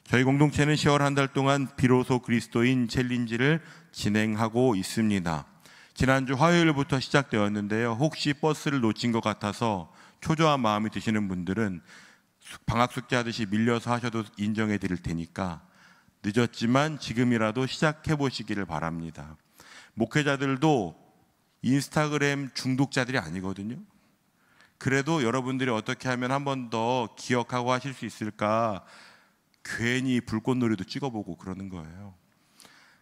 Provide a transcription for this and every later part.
저희 공동체는 10월 한 달 동안 비로소 그리스도인 챌린지를 진행하고 있습니다. 지난주 화요일부터 시작되었는데요. 혹시 버스를 놓친 것 같아서 초조한 마음이 드시는 분들은 방학 숙제하듯이 밀려서 하셔도 인정해 드릴 테니까 늦었지만 지금이라도 시작해 보시기를 바랍니다. 목회자들도 인스타그램 중독자들이 아니거든요. 그래도 여러분들이 어떻게 하면 한 번 더 기억하고 하실 수 있을까 괜히 불꽃놀이도 찍어보고 그러는 거예요.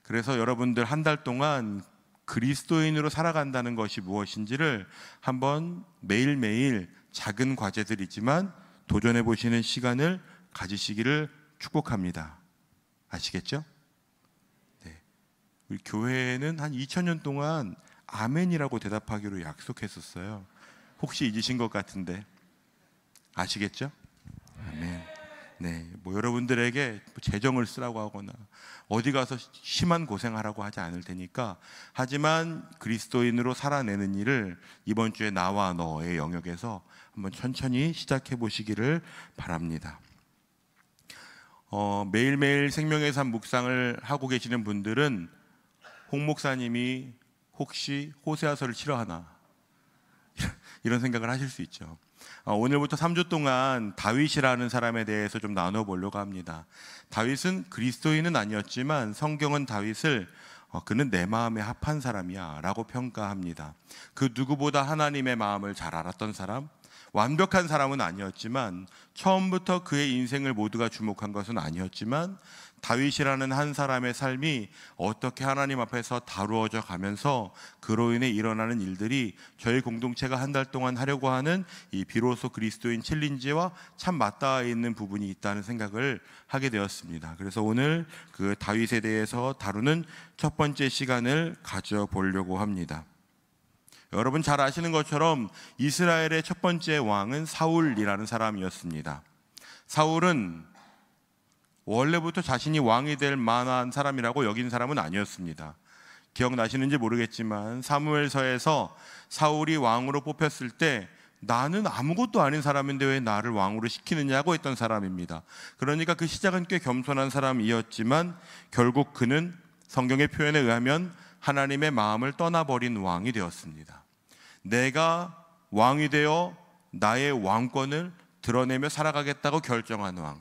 그래서 여러분들 한 달 동안 그리스도인으로 살아간다는 것이 무엇인지를 한번 매일매일 작은 과제들이지만 도전해 보시는 시간을 가지시기를 축복합니다. 아시겠죠? 네. 우리 교회는 한 2000년 동안 아멘이라고 대답하기로 약속했었어요. 혹시 잊으신 것 같은데 아시겠죠? 아멘. 네, 뭐 여러분들에게 재정을 쓰라고 하거나 어디 가서 심한 고생하라고 하지 않을 테니까, 하지만 그리스도인으로 살아내는 일을 이번 주에 나와 너의 영역에서 한번 천천히 시작해 보시기를 바랍니다. 매일매일 생명의 삶 묵상을 하고 계시는 분들은 홍 목사님이 혹시 호세아서를 싫어하나 이런 생각을 하실 수 있죠. 오늘부터 3주 동안 다윗이라는 사람에 대해서 좀 나눠보려고 합니다. 다윗은 그리스도인은 아니었지만 성경은 다윗을 그는 내 마음에 합한 사람이야 라고 평가합니다. 그 누구보다 하나님의 마음을 잘 알았던 사람, 완벽한 사람은 아니었지만, 처음부터 그의 인생을 모두가 주목한 것은 아니었지만, 다윗이라는 한 사람의 삶이 어떻게 하나님 앞에서 다루어져 가면서 그로 인해 일어나는 일들이 저희 공동체가 한 달 동안 하려고 하는 이 비로소 그리스도인 챌린지와 참 맞닿아 있는 부분이 있다는 생각을 하게 되었습니다. 그래서 오늘 그 다윗에 대해서 다루는 첫 번째 시간을 가져보려고 합니다. 여러분 잘 아시는 것처럼 이스라엘의 첫 번째 왕은 사울이라는 사람이었습니다. 사울은 원래부터 자신이 왕이 될 만한 사람이라고 여긴 사람은 아니었습니다. 기억나시는지 모르겠지만 사무엘서에서 사울이 왕으로 뽑혔을 때 나는 아무것도 아닌 사람인데 왜 나를 왕으로 시키느냐고 했던 사람입니다. 그러니까 그 시작은 꽤 겸손한 사람이었지만 결국 그는 성경의 표현에 의하면 하나님의 마음을 떠나버린 왕이 되었습니다. 내가 왕이 되어 나의 왕권을 드러내며 살아가겠다고 결정한 왕,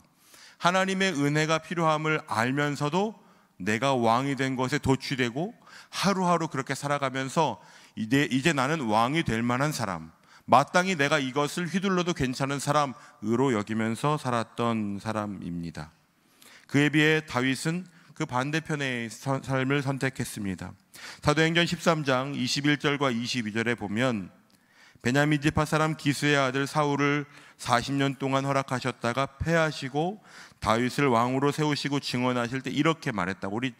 하나님의 은혜가 필요함을 알면서도 내가 왕이 된 것에 도취되고 하루하루 그렇게 살아가면서 이제 나는 왕이 될 만한 사람, 마땅히 내가 이것을 휘둘러도 괜찮은 사람으로 여기면서 살았던 사람입니다. 그에 비해 다윗은 그 반대편의 삶을 선택했습니다. 사도행전 13장 21절과 22절에 보면 베냐민 지파 사람 기스의 아들 사울을 40년 동안 허락하셨다가 패하시고 다윗을 왕으로 세우시고 증언하실 때 이렇게 말했다고. 우리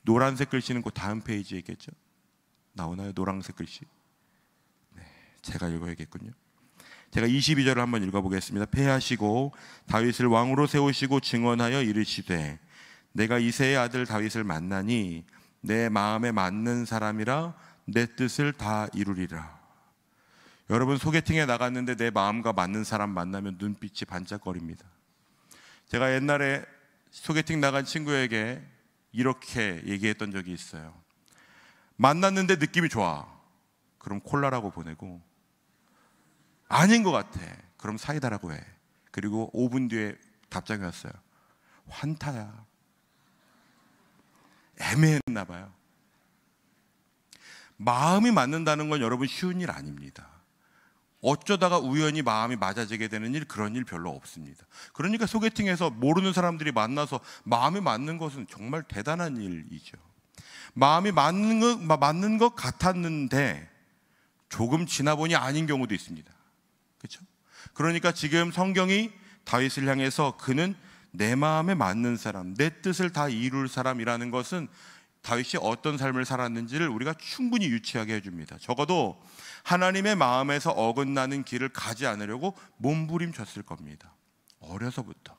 노란색 글씨는 그 다음 페이지에 있겠죠? 나오나요? 노란색 글씨? 네, 제가 읽어야겠군요. 제가 22절을 한번 읽어보겠습니다. 패하시고 다윗을 왕으로 세우시고 증언하여 이르시되 내가 이새의 아들 다윗을 만나니 내 마음에 맞는 사람이라 내 뜻을 다 이루리라. 여러분, 소개팅에 나갔는데 내 마음과 맞는 사람 만나면 눈빛이 반짝거립니다. 제가 옛날에 소개팅 나간 친구에게 이렇게 얘기했던 적이 있어요. 만났는데 느낌이 좋아. 그럼 콜라라고 보내고, 아닌 것 같아. 그럼 사이다라고 해. 그리고 5분 뒤에 답장이 왔어요. 환타야. 애매했나 봐요. 마음이 맞는다는 건 여러분 쉬운 일 아닙니다. 어쩌다가 우연히 마음이 맞아지게 되는 일, 그런 일 별로 없습니다. 그러니까 소개팅에서 모르는 사람들이 만나서 마음이 맞는 것은 정말 대단한 일이죠. 마음이 맞는 것 같았는데 조금 지나 보니 아닌 경우도 있습니다. 그렇죠? 그러니까 지금 성경이 다윗을 향해서 그는 내 마음에 맞는 사람, 내 뜻을 다 이룰 사람이라는 것은 다윗이 어떤 삶을 살았는지를 우리가 충분히 유추하게 해줍니다. 적어도 하나님의 마음에서 어긋나는 길을 가지 않으려고 몸부림쳤을 겁니다. 어려서부터.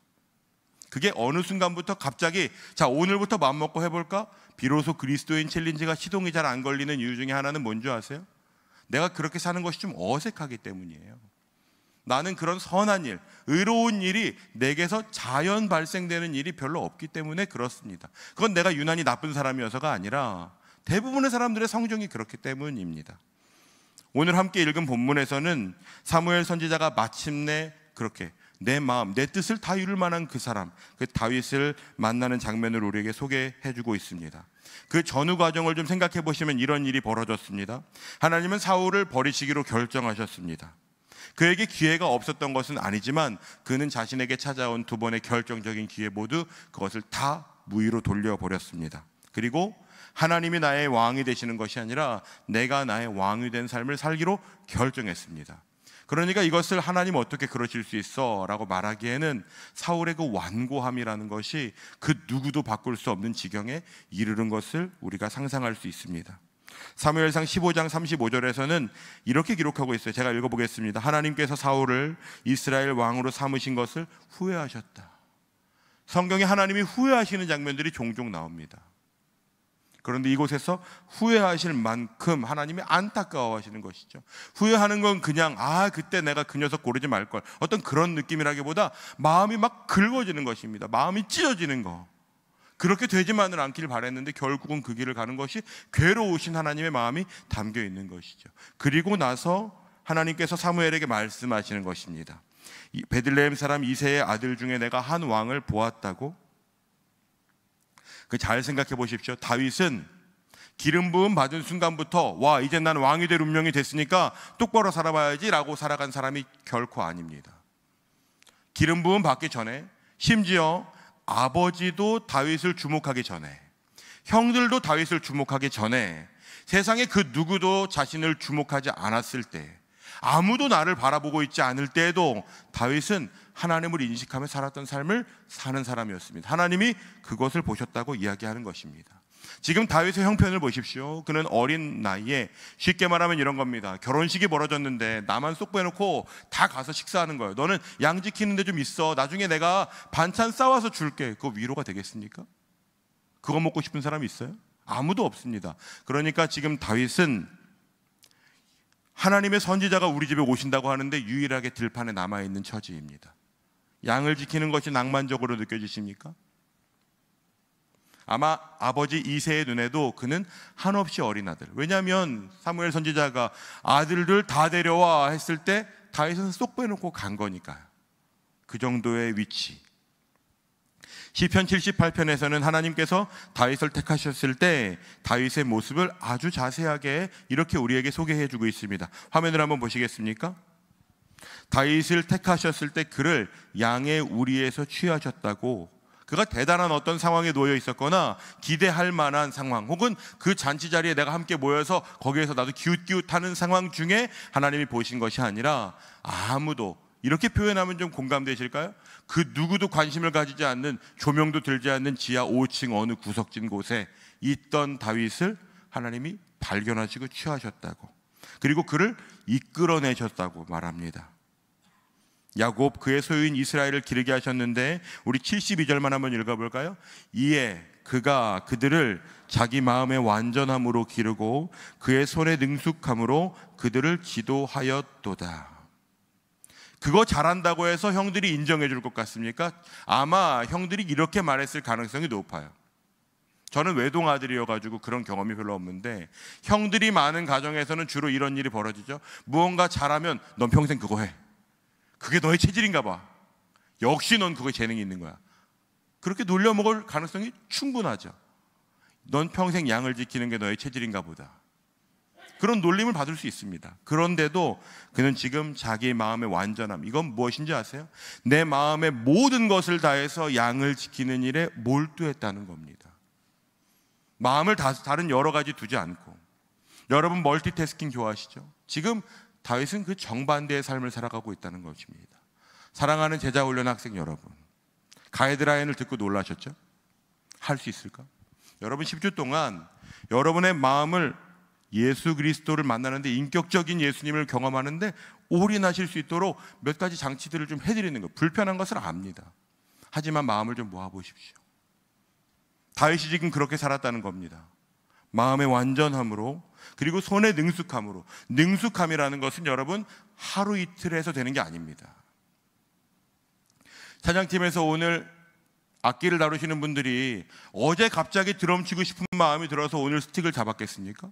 그게 어느 순간부터 갑자기 자, 오늘부터 맘먹고 해볼까? 비로소 그리스도인 챌린지가 시동이 잘 안 걸리는 이유 중에 하나는 뭔지 아세요? 내가 그렇게 사는 것이 좀 어색하기 때문이에요. 나는 그런 선한 일, 의로운 일이 내게서 자연 발생되는 일이 별로 없기 때문에 그렇습니다. 그건 내가 유난히 나쁜 사람이어서가 아니라 대부분의 사람들의 성정이 그렇기 때문입니다. 오늘 함께 읽은 본문에서는 사무엘 선지자가 마침내 그렇게 내 마음, 내 뜻을 다 이룰 만한 그 사람, 그 다윗을 만나는 장면을 우리에게 소개해주고 있습니다. 그 전후 과정을 좀 생각해 보시면 이런 일이 벌어졌습니다. 하나님은 사울을 버리시기로 결정하셨습니다. 그에게 기회가 없었던 것은 아니지만 그는 자신에게 찾아온 두 번의 결정적인 기회 모두 그것을 다 무의로 돌려버렸습니다. 그리고 하나님이 나의 왕이 되시는 것이 아니라 내가 나의 왕이 된 삶을 살기로 결정했습니다. 그러니까 이것을 하나님 어떻게 그러실 수 있어? 라고 말하기에는 사울의 그 완고함이라는 것이 그 누구도 바꿀 수 없는 지경에 이르는 것을 우리가 상상할 수 있습니다. 사무엘상 15장 35절에서는 이렇게 기록하고 있어요. 제가 읽어보겠습니다. 하나님께서 사울을 이스라엘 왕으로 삼으신 것을 후회하셨다. 성경에 하나님이 후회하시는 장면들이 종종 나옵니다. 그런데 이곳에서 후회하실 만큼 하나님이 안타까워하시는 것이죠. 후회하는 건 그냥 그때 내가 그 녀석 고르지 말걸, 어떤 그런 느낌이라기보다 마음이 막 긁어지는 것입니다. 마음이 찢어지는 거. 그렇게 되지만은 않기를 바랬는데 결국은 그 길을 가는 것이 괴로우신 하나님의 마음이 담겨 있는 것이죠. 그리고 나서 하나님께서 사무엘에게 말씀하시는 것입니다. 베들레헴 사람 이새의 아들 중에 내가 한 왕을 보았다고. 잘 생각해 보십시오. 다윗은 기름 부음 받은 순간부터 와 이제 난 왕이 될 운명이 됐으니까 똑바로 살아봐야지 라고 살아간 사람이 결코 아닙니다. 기름 부음 받기 전에, 심지어 아버지도 다윗을 주목하기 전에, 형들도 다윗을 주목하기 전에, 세상에 그 누구도 자신을 주목하지 않았을 때, 아무도 나를 바라보고 있지 않을 때에도 다윗은 하나님을 인식하며 살았던 삶을 사는 사람이었습니다. 하나님이 그것을 보셨다고 이야기하는 것입니다. 지금 다윗의 형편을 보십시오. 그는 어린 나이에, 쉽게 말하면 이런 겁니다. 결혼식이 벌어졌는데 나만 쏙 빼놓고 다 가서 식사하는 거예요. 너는 양 지키는 데 좀 있어. 나중에 내가 반찬 싸와서 줄게. 그거 위로가 되겠습니까? 그거 먹고 싶은 사람이 있어요? 아무도 없습니다. 그러니까 지금 다윗은 하나님의 선지자가 우리 집에 오신다고 하는데 유일하게 들판에 남아있는 처지입니다. 양을 지키는 것이 낭만적으로 느껴지십니까? 아마 아버지 이새의 눈에도 그는 한없이 어린 아들. 왜냐하면 사무엘 선지자가 아들들 다 데려와 했을 때 다윗은 쏙 빼놓고 간 거니까요. 그 정도의 위치. 시편 78편에서는 하나님께서 다윗을 택하셨을 때 다윗의 모습을 아주 자세하게 이렇게 우리에게 소개해주고 있습니다. 화면을 한번 보시겠습니까? 다윗을 택하셨을 때 그를 양의 우리에서 취하셨다고. 그가 대단한 어떤 상황에 놓여 있었거나 기대할 만한 상황, 혹은 그 잔치 자리에 내가 함께 모여서 거기에서 나도 기웃기웃하는 상황 중에 하나님이 보신 것이 아니라 아무도, 이렇게 표현하면 좀 공감되실까요? 그 누구도 관심을 가지지 않는, 조명도 들지 않는 지하 5층 어느 구석진 곳에 있던 다윗을 하나님이 발견하시고 취하셨다고, 그리고 그를 이끌어내셨다고 말합니다. 야곱 그의 소유인 이스라엘을 기르게 하셨는데 우리 72절만 한번 읽어볼까요? 이에 그가 그들을 자기 마음의 완전함으로 기르고 그의 손의 능숙함으로 그들을 지도하였도다. 그거 잘한다고 해서 형들이 인정해 줄 것 같습니까? 아마 형들이 이렇게 말했을 가능성이 높아요. 저는 외동아들이어가지고 그런 경험이 별로 없는데, 형들이 많은 가정에서는 주로 이런 일이 벌어지죠. 무언가 잘하면 넌 평생 그거 해. 그게 너의 체질인가 봐. 역시 넌 그거에 재능이 있는 거야. 그렇게 놀려먹을 가능성이 충분하죠. 넌 평생 양을 지키는 게 너의 체질인가 보다. 그런 놀림을 받을 수 있습니다. 그런데도 그는 지금 자기의 마음의 완전함, 이건 무엇인지 아세요? 내 마음의 모든 것을 다해서 양을 지키는 일에 몰두했다는 겁니다. 마음을 다른 여러 가지 두지 않고. 여러분 멀티태스킹 좋아하시죠? 지금 다윗은 그 정반대의 삶을 살아가고 있다는 것입니다. 사랑하는 제자훈련 학생 여러분, 가이드라인을 듣고 놀라셨죠? 할 수 있을까? 여러분 10주 동안 여러분의 마음을 예수 그리스도를 만나는데, 인격적인 예수님을 경험하는데 올인하실 수 있도록 몇 가지 장치들을 좀 해드리는 거. 불편한 것을 압니다. 하지만 마음을 좀 모아보십시오. 다윗이 지금 그렇게 살았다는 겁니다. 마음의 완전함으로 그리고 손의 능숙함으로. 능숙함이라는 것은 여러분 하루 이틀 해서 되는 게 아닙니다. 찬양팀에서 오늘 악기를 다루시는 분들이 어제 갑자기 드럼 치고 싶은 마음이 들어서 오늘 스틱을 잡았겠습니까?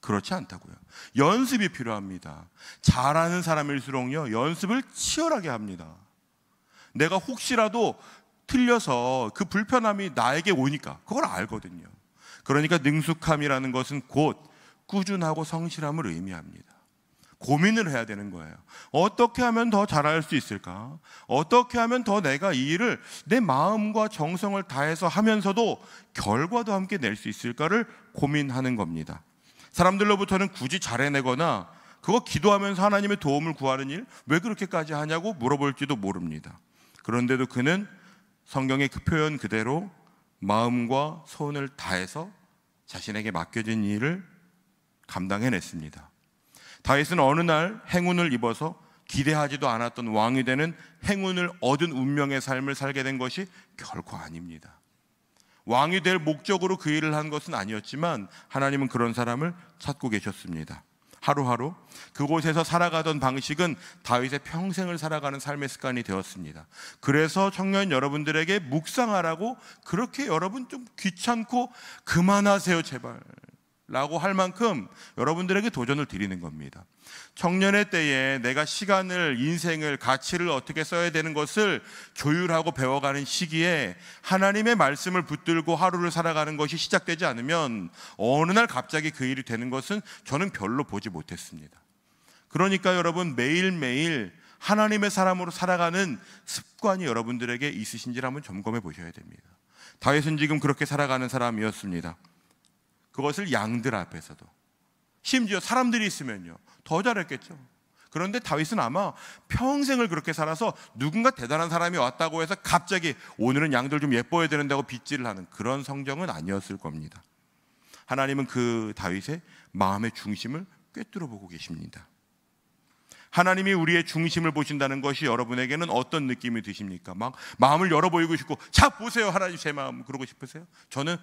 그렇지 않다고요. 연습이 필요합니다. 잘하는 사람일수록요, 연습을 치열하게 합니다. 내가 혹시라도 틀려서 그 불편함이 나에게 오니까 그걸 알거든요. 그러니까 능숙함이라는 것은 곧 꾸준하고 성실함을 의미합니다. 고민을 해야 되는 거예요. 어떻게 하면 더 잘할 수 있을까? 어떻게 하면 더 내가 이 일을 내 마음과 정성을 다해서 하면서도 결과도 함께 낼 수 있을까를 고민하는 겁니다. 사람들로부터는 굳이 잘해내거나 그거 기도하면서 하나님의 도움을 구하는 일 왜 그렇게까지 하냐고 물어볼지도 모릅니다. 그런데도 그는 성경의 그 표현 그대로 마음과 손을 다해서 자신에게 맡겨진 일을 감당해냈습니다. 다윗은 어느 날 행운을 입어서 기대하지도 않았던 왕이 되는 행운을 얻은 운명의 삶을 살게 된 것이 결코 아닙니다. 왕이 될 목적으로 그 일을 한 것은 아니었지만 하나님은 그런 사람을 찾고 계셨습니다. 하루하루 그곳에서 살아가던 방식은 다윗의 평생을 살아가는 삶의 습관이 되었습니다. 그래서 청년 여러분들에게 묵상하라고, 그렇게 여러분 좀 귀찮고 그만하세요 제발 라고 할 만큼 여러분들에게 도전을 드리는 겁니다. 청년의 때에 내가 시간을, 인생을, 가치를 어떻게 써야 되는 것을 조율하고 배워가는 시기에 하나님의 말씀을 붙들고 하루를 살아가는 것이 시작되지 않으면 어느 날 갑자기 그 일이 되는 것은 저는 별로 보지 못했습니다. 그러니까 여러분 매일매일 하나님의 사람으로 살아가는 습관이 여러분들에게 있으신지를 한번 점검해 보셔야 됩니다. 다윗은 지금 그렇게 살아가는 사람이었습니다. 그것을 양들 앞에서도, 심지어 사람들이 있으면요 더 잘했겠죠. 그런데 다윗은 아마 평생을 그렇게 살아서 누군가 대단한 사람이 왔다고 해서 갑자기 오늘은 양들 좀 예뻐야 되는다고 빗질을 하는 그런 성정은 아니었을 겁니다. 하나님은 그 다윗의 마음의 중심을 꿰뚫어 보고 계십니다. 하나님이 우리의 중심을 보신다는 것이 여러분에게는 어떤 느낌이 드십니까? 막 마음을 열어 보이고 싶고, 자 보세요 하나님 제 마음, 그러고 싶으세요? 저는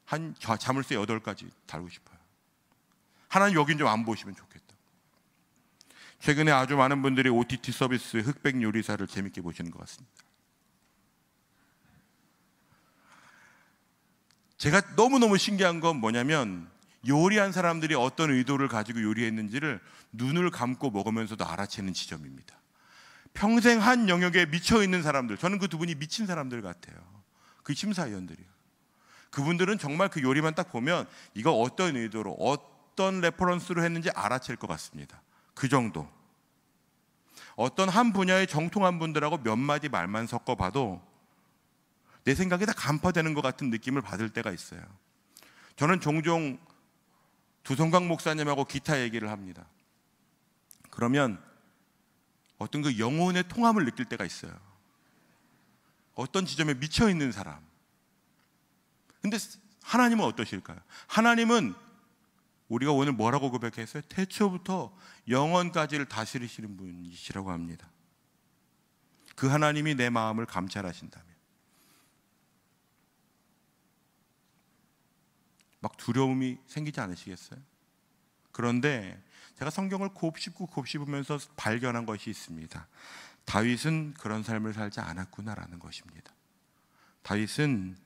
한 자물쇠 8가지 달고 싶어요. 하나님 여긴 좀 안 보시면 좋겠다. 최근에 아주 많은 분들이 OTT 서비스 흑백 요리사를 재밌게 보시는 것 같습니다. 제가 너무너무 신기한 건 뭐냐면, 요리한 사람들이 어떤 의도를 가지고 요리했는지를 눈을 감고 먹으면서도 알아채는 지점입니다. 평생 한 영역에 미쳐있는 사람들, 저는 그 두 분이 미친 사람들 같아요. 그 심사위원들이요. 그분들은 정말 그 요리만 딱 보면 이거 어떤 의도로, 어떤 레퍼런스로 했는지 알아챌 것 같습니다. 그 정도. 어떤 한 분야에 정통한 분들하고 몇 마디 말만 섞어봐도 내 생각이 다 간파되는 것 같은 느낌을 받을 때가 있어요. 저는 종종 두성강 목사님하고 기타 얘기를 합니다. 그러면 어떤 그 영혼의 통함을 느낄 때가 있어요. 어떤 지점에 미쳐있는 사람. 근데 하나님은 어떠실까요? 하나님은 우리가 오늘 뭐라고 고백했어요? 태초부터 영원까지를 다스리시는 분이시라고 합니다. 그 하나님이 내 마음을 감찰하신다면 막 두려움이 생기지 않으시겠어요? 그런데 제가 성경을 곱씹고 곱씹으면서 발견한 것이 있습니다. 다윗은 그런 삶을 살지 않았구나라는 것입니다. 다윗은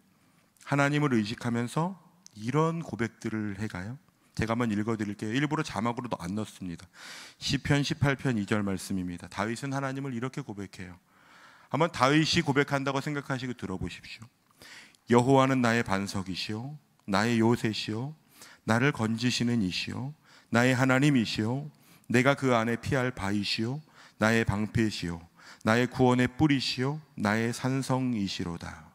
하나님을 의식하면서 이런 고백들을 해가요. 제가 한번 읽어드릴게요. 일부러 자막으로도 안 넣습니다. 시편 18편 2절 말씀입니다. 다윗은 하나님을 이렇게 고백해요. 한번 다윗이 고백한다고 생각하시고 들어보십시오. 여호와는 나의 반석이시오, 나의 요새시오, 나를 건지시는 이시오, 나의 하나님이시오, 내가 그 안에 피할 바이시오, 나의 방패시오, 나의 구원의 뿌리시오, 나의 산성이시로다.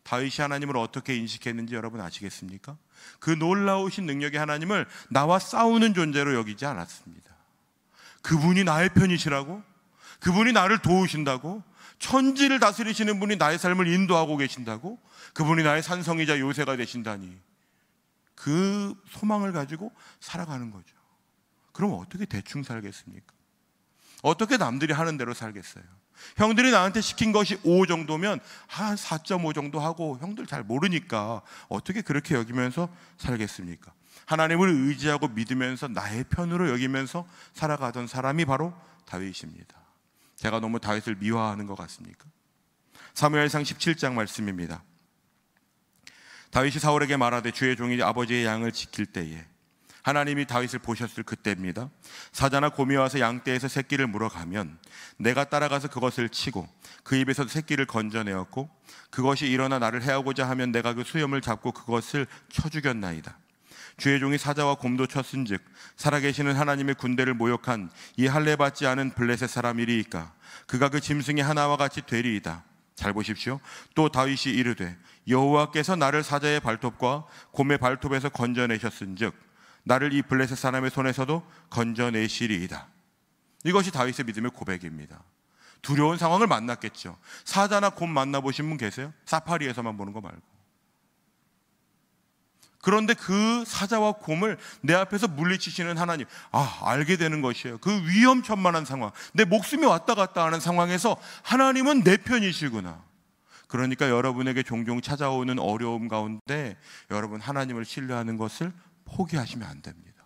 다윗이 하나님을 어떻게 인식했는지 여러분 아시겠습니까? 그 놀라우신 능력의 하나님을 나와 싸우는 존재로 여기지 않았습니다. 그분이 나의 편이시라고, 그분이 나를 도우신다고, 천지를 다스리시는 분이 나의 삶을 인도하고 계신다고, 그분이 나의 산성이자 요새가 되신다니, 그 소망을 가지고 살아가는 거죠. 그럼 어떻게 대충 살겠습니까? 어떻게 남들이 하는 대로 살겠어요? 형들이 나한테 시킨 것이 5 정도면 한 4.5 정도 하고, 형들 잘 모르니까 어떻게 그렇게 여기면서 살겠습니까? 하나님을 의지하고 믿으면서 나의 편으로 여기면서 살아가던 사람이 바로 다윗입니다. 제가 너무 다윗을 미화하는 것 같습니까? 사무엘상 17장 말씀입니다. 다윗이 사울에게 말하되 주의 종이 아버지의 양을 지킬 때에, 하나님이 다윗을 보셨을 그때입니다. 사자나 곰이 와서 양떼에서 새끼를 물어가면 내가 따라가서 그것을 치고 그 입에서 새끼를 건져내었고, 그것이 일어나 나를 해하고자 하면 내가 그 수염을 잡고 그것을 쳐 죽였나이다. 주의 종이 사자와 곰도 쳤은즉 살아계시는 하나님의 군대를 모욕한 이 할례 받지 않은 블레셋 사람이리이까 그가 그 짐승의 하나와 같이 되리이다. 잘 보십시오. 또 다윗이 이르되 여호와께서 나를 사자의 발톱과 곰의 발톱에서 건져내셨은즉 나를 이 블레셋 사람의 손에서도 건져내시리이다. 이것이 다윗의 믿음의 고백입니다. 두려운 상황을 만났겠죠. 사자나 곰 만나보신 분 계세요? 사파리에서만 보는 거 말고. 그런데 그 사자와 곰을 내 앞에서 물리치시는 하나님, 알게 되는 것이에요. 그 위험천만한 상황, 내 목숨이 왔다 갔다 하는 상황에서 하나님은 내 편이시구나. 그러니까 여러분에게 종종 찾아오는 어려움 가운데 여러분 하나님을 신뢰하는 것을 포기하시면 안 됩니다.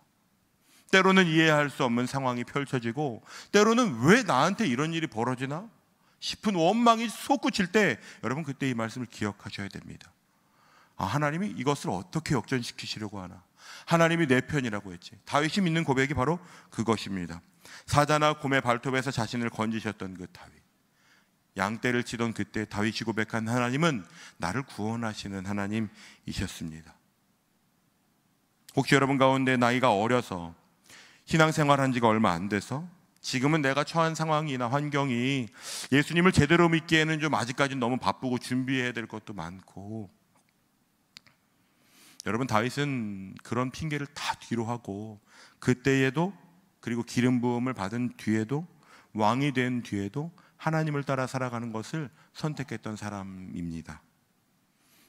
때로는 이해할 수 없는 상황이 펼쳐지고, 때로는 왜 나한테 이런 일이 벌어지나 싶은 원망이 솟구칠 때 여러분 그때 이 말씀을 기억하셔야 됩니다. 하나님이 이것을 어떻게 역전시키시려고 하나. 하나님이 내 편이라고 했지. 다윗이 믿는 고백이 바로 그것입니다. 사자나 곰의 발톱에서 자신을 건지셨던 그 다윗, 양떼를 치던 그때 다윗이 고백한 하나님은 나를 구원하시는 하나님이셨습니다. 혹시 여러분 가운데 나이가 어려서 신앙생활한 지가 얼마 안 돼서 지금은 내가 처한 상황이나 환경이 예수님을 제대로 믿기에는 좀 아직까지는 너무 바쁘고 준비해야 될 것도 많고, 여러분 다윗은 그런 핑계를 다 뒤로 하고 그때에도, 그리고 기름 부음을 받은 뒤에도, 왕이 된 뒤에도 하나님을 따라 살아가는 것을 선택했던 사람입니다.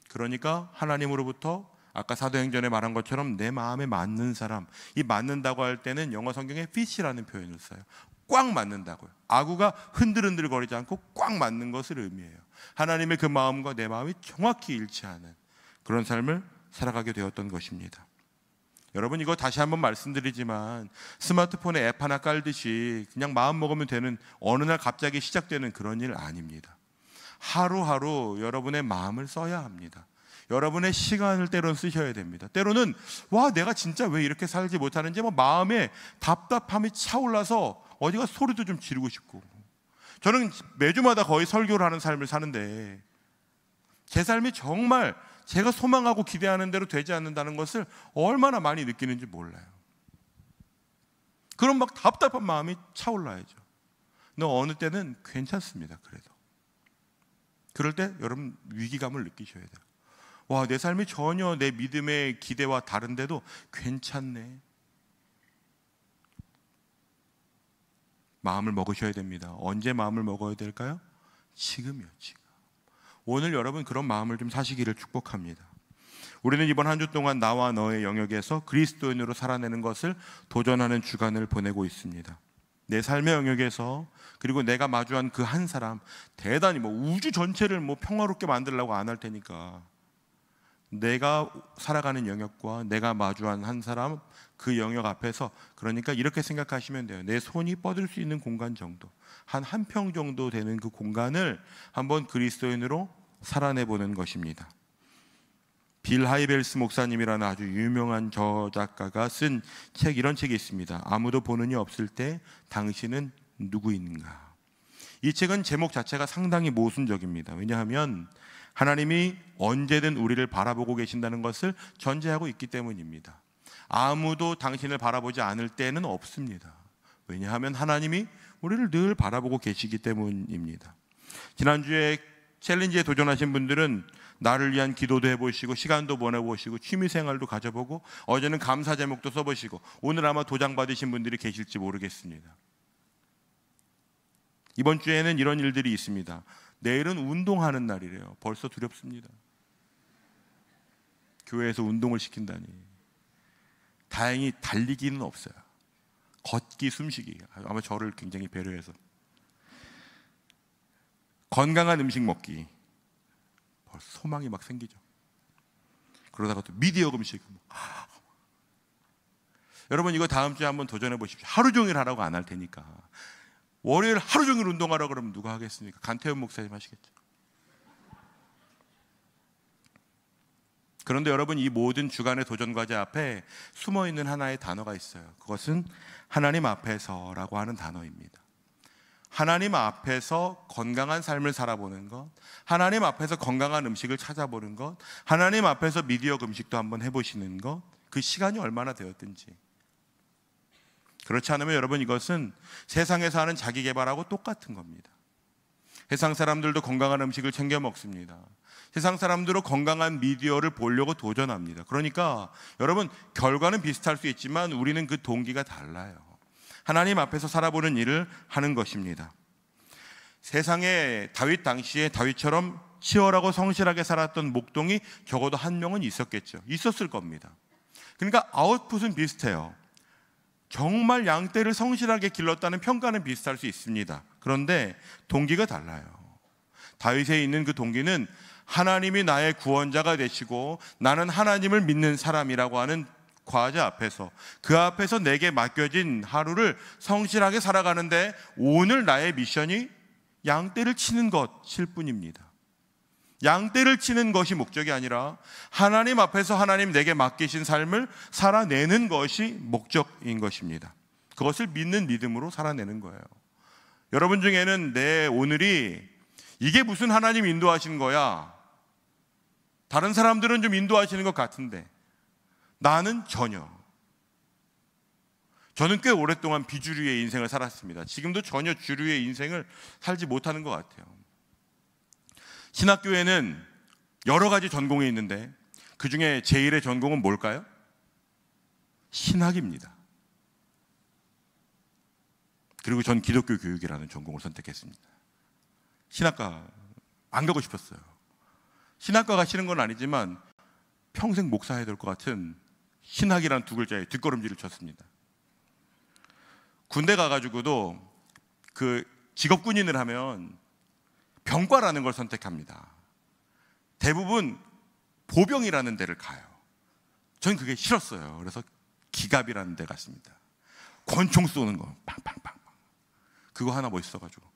그러니까 하나님으로부터 아까 사도행전에 말한 것처럼 내 마음에 맞는 사람, 이 맞는다고 할 때는 영어 성경에 fit이라는 표현을 써요. 꽉 맞는다고요. 아구가 흔들흔들거리지 않고 꽉 맞는 것을 의미해요. 하나님의 그 마음과 내 마음이 정확히 일치하는 그런 삶을 살아가게 되었던 것입니다. 여러분, 이거 다시 한번 말씀드리지만 스마트폰에 앱 하나 깔듯이 그냥 마음 먹으면 되는, 어느 날 갑자기 시작되는 그런 일 아닙니다. 하루하루 여러분의 마음을 써야 합니다. 여러분의 시간을 때로는 쓰셔야 됩니다. 때로는 내가 진짜 왜 이렇게 살지 못하는지 마음에 답답함이 차올라서 어디가 소리도 좀 지르고 싶고, 저는 매주마다 거의 설교를 하는 삶을 사는데 제 삶이 정말 제가 소망하고 기대하는 대로 되지 않는다는 것을 얼마나 많이 느끼는지 몰라요. 그런 답답한 마음이 차올라야죠. 근데 어느 때는 괜찮습니다. 그래도 그럴 때 여러분 위기감을 느끼셔야 돼요. 내 삶이 전혀 내 믿음의 기대와 다른데도 괜찮네. 마음을 먹으셔야 됩니다. 언제 마음을 먹어야 될까요? 지금이요, 지금. 오늘 여러분 그런 마음을 좀 사시기를 축복합니다. 우리는 이번 한 주 동안 나와 너의 영역에서 그리스도인으로 살아내는 것을 도전하는 주간을 보내고 있습니다. 내 삶의 영역에서, 그리고 내가 마주한 그 한 사람, 대단히 우주 전체를 평화롭게 만들려고 안 할 테니까 내가 살아가는 영역과 내가 마주한 한 사람, 그 영역 앞에서, 그러니까 이렇게 생각하시면 돼요. 내 손이 뻗을 수 있는 공간 정도, 한 평 정도 되는 그 공간을 한번 그리스도인으로 살아내보는 것입니다. 빌 하이벨스 목사님이라는 아주 유명한 저작가가 쓴 책, 이런 책이 있습니다. 아무도 보는 이 없을 때 당신은 누구인가. 이 책은 제목 자체가 상당히 모순적입니다. 왜냐하면 하나님이 언제든 우리를 바라보고 계신다는 것을 전제하고 있기 때문입니다. 아무도 당신을 바라보지 않을 때는 없습니다. 왜냐하면 하나님이 우리를 늘 바라보고 계시기 때문입니다. 지난주에 챌린지에 도전하신 분들은 나를 위한 기도도 해보시고 시간도 보내보시고 취미생활도 가져보고 어제는 감사 제목도 써보시고 오늘 아마 도장 받으신 분들이 계실지 모르겠습니다. 이번 주에는 이런 일들이 있습니다. 내일은 운동하는 날이래요. 벌써 두렵습니다. 교회에서 운동을 시킨다니. 다행히 달리기는 없어요. 걷기, 숨쉬기. 아마 저를 굉장히 배려해서. 건강한 음식 먹기. 소망이 막 생기죠. 그러다가 또 미디어 음식. 여러분 이거 다음 주에 한번 도전해 보십시오. 하루 종일 하라고 안 할 테니까. 월요일 하루 종일 운동하라 그러면 누가 하겠습니까? 간태현 목사님 하시겠죠. 그런데 여러분, 이 모든 주간의 도전 과제 앞에 숨어있는 하나의 단어가 있어요. 그것은 하나님 앞에서라고 하는 단어입니다. 하나님 앞에서 건강한 삶을 살아보는 것, 하나님 앞에서 건강한 음식을 찾아보는 것, 하나님 앞에서 미디어 금식도 한번 해보시는 것, 그 시간이 얼마나 되었든지. 그렇지 않으면 여러분, 이것은 세상에서 하는 자기 개발하고 똑같은 겁니다. 세상 사람들도 건강한 음식을 챙겨 먹습니다. 세상 사람들은 건강한 미디어를 보려고 도전합니다. 그러니까 여러분, 결과는 비슷할 수 있지만 우리는 그 동기가 달라요. 하나님 앞에서 살아보는 일을 하는 것입니다. 세상에 다윗 당시에 다윗처럼 치열하고 성실하게 살았던 목동이 적어도 한 명은 있었겠죠. 있었을 겁니다. 그러니까 아웃풋은 비슷해요. 정말 양떼를 성실하게 길렀다는 평가는 비슷할 수 있습니다. 그런데 동기가 달라요. 다윗에 있는 그 동기는 하나님이 나의 구원자가 되시고 나는 하나님을 믿는 사람이라고 하는 과제 앞에서, 그 앞에서 내게 맡겨진 하루를 성실하게 살아가는데 오늘 나의 미션이 양떼를 치는 것일 뿐입니다. 양떼를 치는 것이 목적이 아니라 하나님 앞에서 하나님 내게 맡기신 삶을 살아내는 것이 목적인 것입니다. 그것을 믿는 믿음으로 살아내는 거예요. 여러분 중에는 내 오늘이 이게 무슨 하나님 인도하신 거야? 다른 사람들은 좀 인도하시는 것 같은데 나는 전혀. 저는 꽤 오랫동안 비주류의 인생을 살았습니다. 지금도 전혀 주류의 인생을 살지 못하는 것 같아요. 신학교에는 여러 가지 전공이 있는데 그 중에 제1의 전공은 뭘까요? 신학입니다. 그리고 전 기독교 교육이라는 전공을 선택했습니다. 신학과 안 가고 싶었어요. 신학과가 싫은 건 아니지만 평생 목사해야 될 것 같은 신학이란 두 글자에 뒷걸음질을 쳤습니다. 군대 가가지고도 그 직업 군인을 하면 병과라는 걸 선택합니다. 대부분 보병이라는 데를 가요. 전 그게 싫었어요. 그래서 기갑이라는 데 갔습니다. 권총 쏘는 거 팡팡팡팡, 그거 하나 멋있어가지고.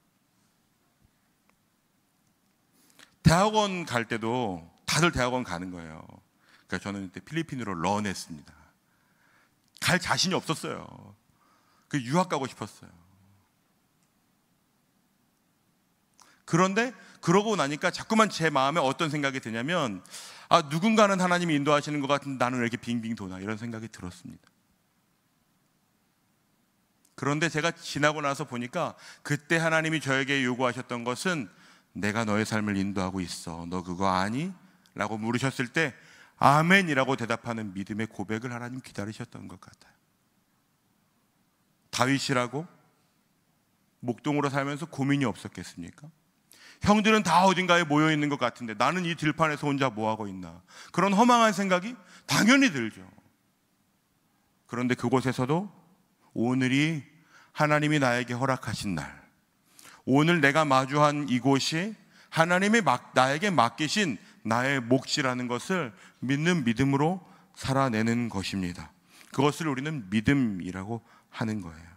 대학원 갈 때도 다들 대학원 가는 거예요. 그러니까 저는 그때 필리핀으로 런했습니다. 갈 자신이 없었어요. 그 유학 가고 싶었어요. 그런데 그러고 나니까 자꾸만 제 마음에 어떤 생각이 드냐면, 누군가는 하나님이 인도하시는 것 같은데 나는 왜 이렇게 빙빙 도나, 이런 생각이 들었습니다. 그런데 제가 지나고 나서 보니까 그때 하나님이 저에게 요구하셨던 것은 내가 너의 삶을 인도하고 있어, 너 그거 아니? 라고 물으셨을 때 아멘이라고 대답하는 믿음의 고백을 하나님 기다리셨던 것 같아요. 다윗이라고 목동으로 살면서 고민이 없었겠습니까? 형들은 다 어딘가에 모여 있는 것 같은데 나는 이 들판에서 혼자 뭐 하고 있나, 그런 허망한 생각이 당연히 들죠. 그런데 그곳에서도 오늘이 하나님이 나에게 허락하신 날, 오늘 내가 마주한 이곳이 하나님이 나에게 맡기신 나의 몫이라는 것을 믿는 믿음으로 살아내는 것입니다. 그것을 우리는 믿음이라고 하는 거예요.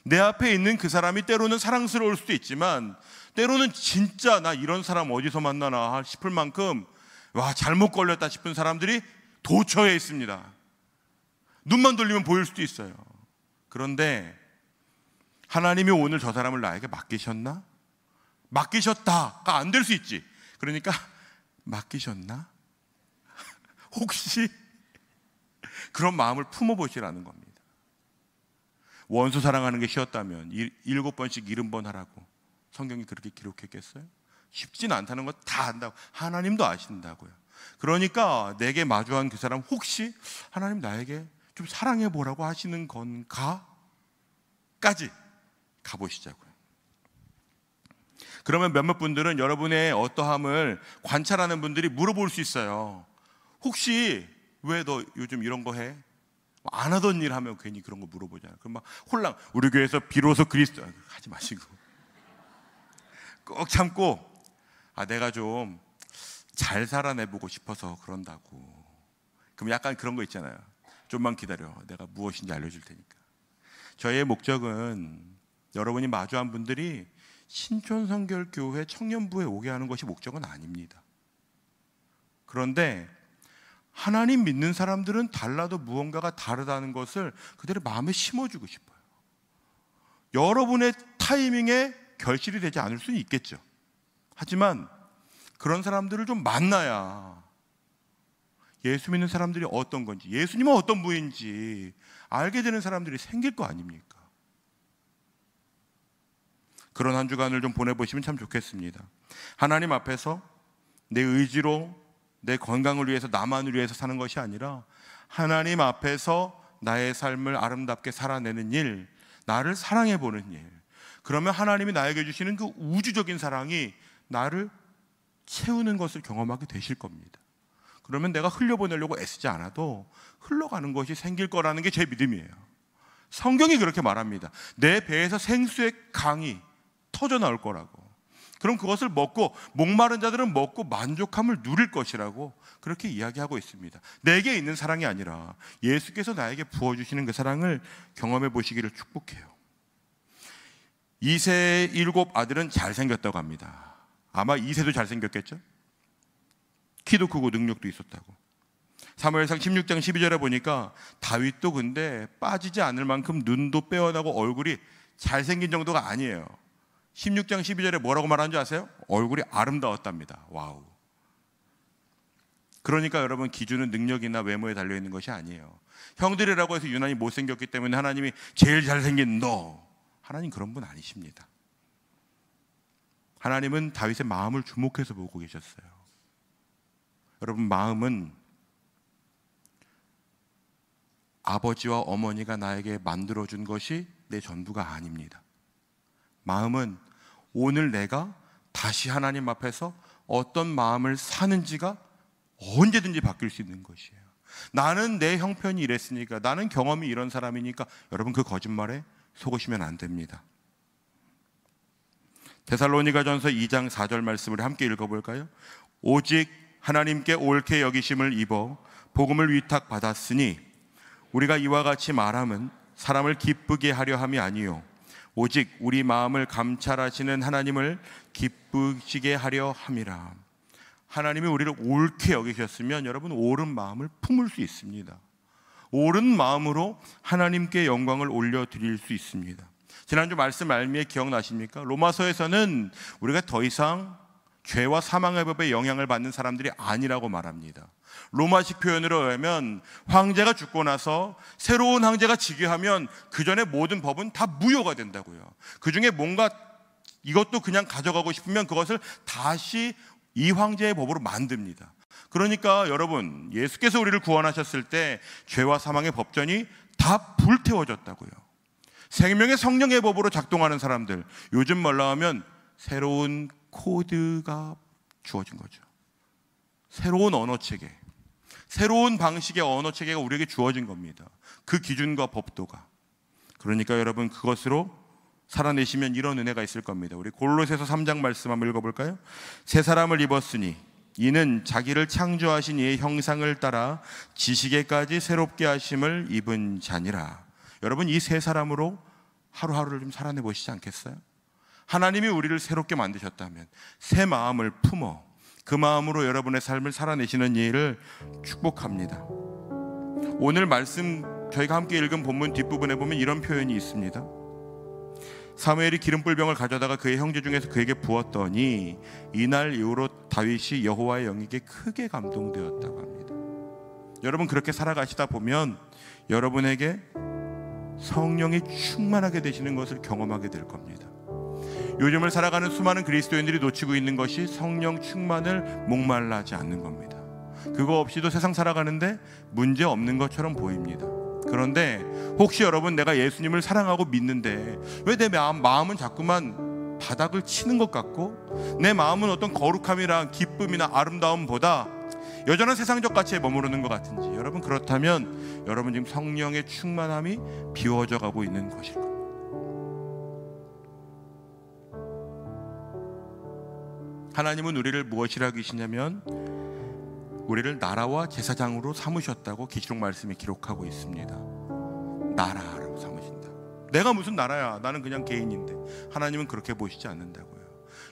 내 앞에 있는 그 사람이 때로는 사랑스러울 수도 있지만 때로는 진짜 나 이런 사람 어디서 만나나 싶을 만큼 잘못 걸렸다 싶은 사람들이 도처에 있습니다. 눈만 돌리면 보일 수도 있어요. 그런데 하나님이 오늘 저 사람을 나에게 맡기셨나? 맡기셨다가 안 될 수 있지. 그러니까 맡기셨나? 혹시 그런 마음을 품어보시라는 겁니다. 원수 사랑하는 게 쉬웠다면 7번씩 70번 하라고 성경이 그렇게 기록했겠어요? 쉽진 않다는 거 다 안다고, 하나님도 아신다고요. 그러니까 내게 마주한 그 사람 혹시 하나님 나에게 좀 사랑해 보라고 하시는 건가? 까지 가보시자고요. 그러면 몇몇 분들은 여러분의 어떠함을 관찰하는 분들이 물어볼 수 있어요. 혹시 왜 너 요즘 이런 거 해? 안 하던 일 하면 괜히 그런 거 물어보잖아요. 그럼 막 홀랑 우리 교회에서 비로소 그리스도 하지 마시고 꼭 참고 내가 좀 잘 살아내보고 싶어서 그런다고. 그럼 약간 그런 거 있잖아요. 좀만 기다려. 내가 무엇인지 알려줄 테니까. 저의 목적은 여러분이 마주한 분들이 신촌성결교회 청년부에 오게 하는 것이 목적은 아닙니다. 그런데 하나님 믿는 사람들은 달라도 무언가가 다르다는 것을 그들의 마음에 심어주고 싶어요. 여러분의 타이밍에 결실이 되지 않을 수는 있겠죠. 하지만 그런 사람들을 좀 만나야 예수 믿는 사람들이 어떤 건지, 예수님은 어떤 분인지 알게 되는 사람들이 생길 거 아닙니까? 그런 한 주간을 좀 보내보시면 참 좋겠습니다. 하나님 앞에서 내 의지로 내 건강을 위해서 나만을 위해서 사는 것이 아니라 하나님 앞에서 나의 삶을 아름답게 살아내는 일, 나를 사랑해 보는 일. 그러면 하나님이 나에게 주시는 그 우주적인 사랑이 나를 채우는 것을 경험하게 되실 겁니다. 그러면 내가 흘려보내려고 애쓰지 않아도 흘러가는 것이 생길 거라는 게 제 믿음이에요. 성경이 그렇게 말합니다. 내 배에서 생수의 강이 터져 나올 거라고. 그럼 그것을 먹고 목마른 자들은 먹고 만족함을 누릴 것이라고 그렇게 이야기하고 있습니다. 내게 있는 사랑이 아니라 예수께서 나에게 부어주시는 그 사랑을 경험해 보시기를 축복해요. 이세의 7 아들은 잘생겼다고 합니다. 아마 이세도 잘생겼겠죠? 키도 크고 능력도 있었다고. 사무엘상 16장 12절에 보니까 다윗도 근데 빠지지 않을 만큼 눈도 빼어나고 얼굴이 잘생긴 정도가 아니에요. 16장 12절에 뭐라고 말하는 줄 아세요? 얼굴이 아름다웠답니다. 와우. 그러니까 여러분, 기준은 능력이나 외모에 달려있는 것이 아니에요. 형들이라고 해서 유난히 못생겼기 때문에 하나님이 제일 잘생긴 너, 하나님 그런 분 아니십니다. 하나님은 다윗의 마음을 주목해서 보고 계셨어요. 여러분, 마음은 아버지와 어머니가 나에게 만들어준 것이 내 전부가 아닙니다. 마음은 오늘 내가 다시 하나님 앞에서 어떤 마음을 사는지가 언제든지 바뀔 수 있는 것이에요. 나는 내 형편이 이랬으니까, 나는 경험이 이런 사람이니까, 여러분 그 거짓말에 속으시면 안 됩니다. 데살로니가전서 2장 4절 말씀을 함께 읽어볼까요? 오직 하나님께 옳게 여기심을 입어 복음을 위탁받았으니 우리가 이와 같이 말함은 사람을 기쁘게 하려 함이 아니요 오직 우리 마음을 감찰하시는 하나님을 기쁘시게 하려 함이라. 하나님이 우리를 옳게 여기셨으면 여러분, 옳은 마음을 품을 수 있습니다. 옳은 마음으로 하나님께 영광을 올려드릴 수 있습니다. 지난주 말씀 말미에 기억나십니까? 로마서에서는 우리가 더 이상 죄와 사망의 법에 영향을 받는 사람들이 아니라고 말합니다. 로마식 표현으로 하면 황제가 죽고 나서 새로운 황제가 즉위하면 그 전에 모든 법은 다 무효가 된다고요. 그 중에 뭔가 이것도 그냥 가져가고 싶으면 그것을 다시 이 황제의 법으로 만듭니다. 그러니까 여러분, 예수께서 우리를 구원하셨을 때 죄와 사망의 법전이 다 불태워졌다고요. 생명의 성령의 법으로 작동하는 사람들, 요즘 말로 하면 새로운 코드가 주어진 거죠. 새로운 언어체계, 새로운 방식의 언어체계가 우리에게 주어진 겁니다. 그 기준과 법도가. 그러니까 여러분, 그것으로 살아내시면 이런 은혜가 있을 겁니다. 우리 골로새서 3장 말씀 한번 읽어볼까요? 새 사람을 입었으니 이는 자기를 창조하신 이의 형상을 따라 지식에까지 새롭게 하심을 입은 자니라. 여러분, 이 새 사람으로 하루하루를 좀 살아내 보시지 않겠어요? 하나님이 우리를 새롭게 만드셨다면 새 마음을 품어 그 마음으로 여러분의 삶을 살아내시는 일을 축복합니다. 오늘 말씀 저희가 함께 읽은 본문 뒷부분에 보면 이런 표현이 있습니다. 사무엘이 기름불병을 가져다가 그의 형제 중에서 그에게 부었더니 이날 이후로 다윗이 여호와의 영에게 크게 감동되었다고 합니다. 여러분, 그렇게 살아가시다 보면 여러분에게 성령이 충만하게 되시는 것을 경험하게 될 겁니다. 요즘을 살아가는 수많은 그리스도인들이 놓치고 있는 것이 성령 충만을 목말라하지 않는 겁니다. 그거 없이도 세상 살아가는데 문제 없는 것처럼 보입니다. 그런데 혹시 여러분, 내가 예수님을 사랑하고 믿는데 왜 내 마음은 자꾸만 바닥을 치는 것 같고 내 마음은 어떤 거룩함이랑 기쁨이나 아름다움보다 여전한 세상적 가치에 머무르는 것 같은지, 여러분, 그렇다면 여러분 지금 성령의 충만함이 비워져 가고 있는 것일 겁니다. 하나님은 우리를 무엇이라 계시냐면 우리를 나라와 제사장으로 삼으셨다고 계시록 말씀에 기록하고 있습니다. 나라라고 삼으신다. 내가 무슨 나라야? 나는 그냥 개인인데. 하나님은 그렇게 보시지 않는다고요.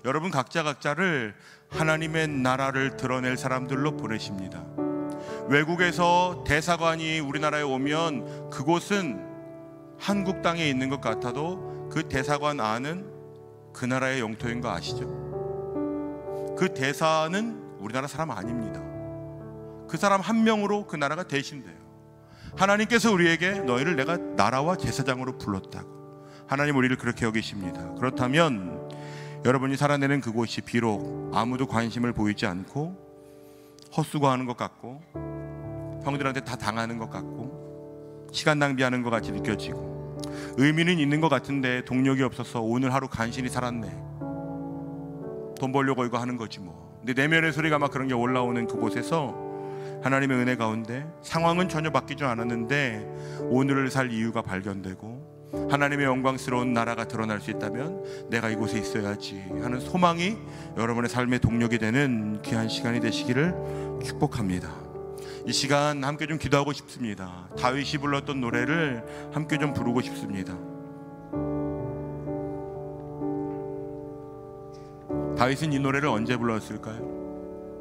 여러분 각자를 하나님의 나라를 드러낼 사람들로 보내십니다. 외국에서 대사관이 우리나라에 오면 그곳은 한국 땅에 있는 것 같아도 그 대사관 안은 그 나라의 영토인 거 아시죠? 그 대사는 우리나라 사람 아닙니다. 그 사람 한 명으로 그 나라가 대신돼요. 하나님께서 우리에게 너희를 내가 나라와 제사장으로 불렀다고. 하나님 우리를 그렇게 여기십니다. 그렇다면 여러분이 살아내는 그곳이 비록 아무도 관심을 보이지 않고 헛수고하는 것 같고 형들한테 다 당하는 것 같고 시간 낭비하는 것 같이 느껴지고 의미는 있는 것 같은데 동력이 없어서 오늘 하루 간신히 살았네. 돈 벌려고 이거 하는 거지 뭐. 근데 내면의 소리가 막 그런 게 올라오는 그곳에서 하나님의 은혜 가운데 상황은 전혀 바뀌지 않았는데 오늘을 살 이유가 발견되고 하나님의 영광스러운 나라가 드러날 수 있다면 내가 이곳에 있어야지 하는 소망이 여러분의 삶의 동력이 되는 귀한 시간이 되시기를 축복합니다. 이 시간 함께 좀 기도하고 싶습니다. 다윗이 불렀던 노래를 함께 좀 부르고 싶습니다. 다윗은 이 노래를 언제 불렀을까요?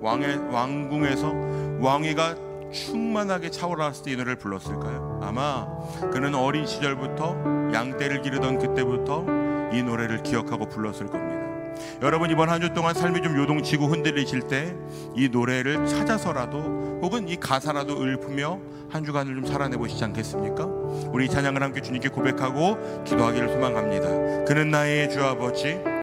왕궁에서 왕위가 충만하게 차올랐을 때 이 노래를 불렀을까요? 아마 그는 어린 시절부터 양떼를 기르던 그때부터 이 노래를 기억하고 불렀을 겁니다. 여러분 이번 한 주 동안 삶이 좀 요동치고 흔들리실 때 이 노래를 찾아서라도 혹은 이 가사라도 읊으며 한 주간을 좀 살아내보시지 않겠습니까? 우리 이 찬양을 함께 주님께 고백하고 기도하기를 소망합니다. 그는 나의 주 아버지